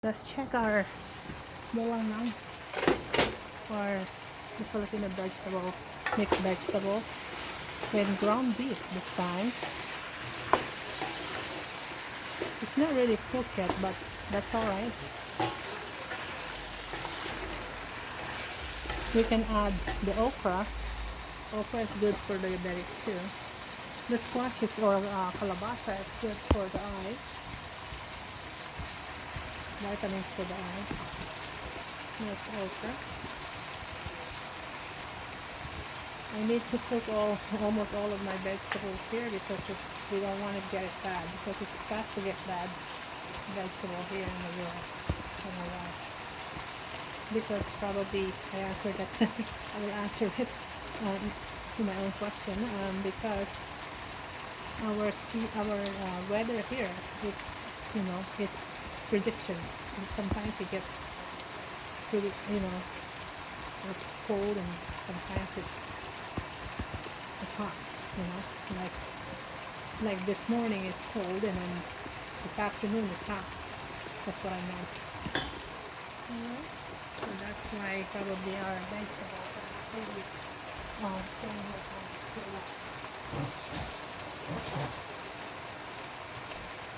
Let's check our mulang now for the Filipino vegetable, mixed vegetable with ground beef this time. It's not really cooked yet, but that's alright. We can add the okra. Okra is good for diabetic too. The squash is, or kalabasa is good for the eyes. Vitamins for the eyes. There's okra. I need to cook almost all of my vegetables here because we don't want to get it bad, because it's fast to get bad vegetable here in the US. I don't know why. Because probably I answered that. I will answer it to my own question. Because our weather here, it predictions. Sometimes it gets pretty, it's cold, and sometimes it's hot. Like this morning is cold, and then this afternoon is hot. That's what I meant. So that's why probably our vegetables are really staying here for too long.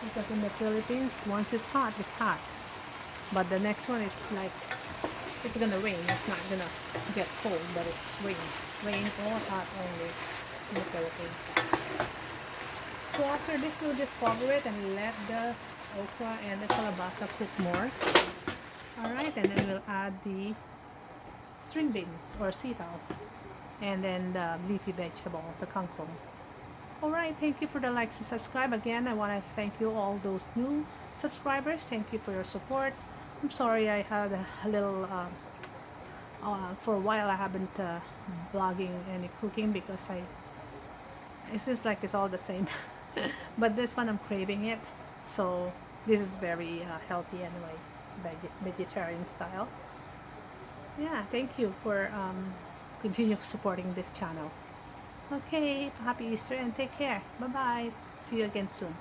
Because in the Philippines, once it's hot, but the next one, it's like it's gonna rain. It's not gonna get cold, but it's rain or hot only in the Philippines. So after this, we'll just cover it and let the okra and the kalabasa cook more. Alright, and then we'll add the string beans or sitaw, and then the leafy vegetable, the kangkong. Alright, thank you for the likes and subscribe. Again, I want to thank you, all those new subscribers. Thank you for your support. I'm sorry I had a little, for a while I haven't vlogging any cooking, because it seems like it's all the same. But this one I'm craving it. So this is very healthy anyways, vegetarian style. Yeah, thank you for continue supporting this channel. Okay, happy Easter and take care. Bye bye. See you again soon.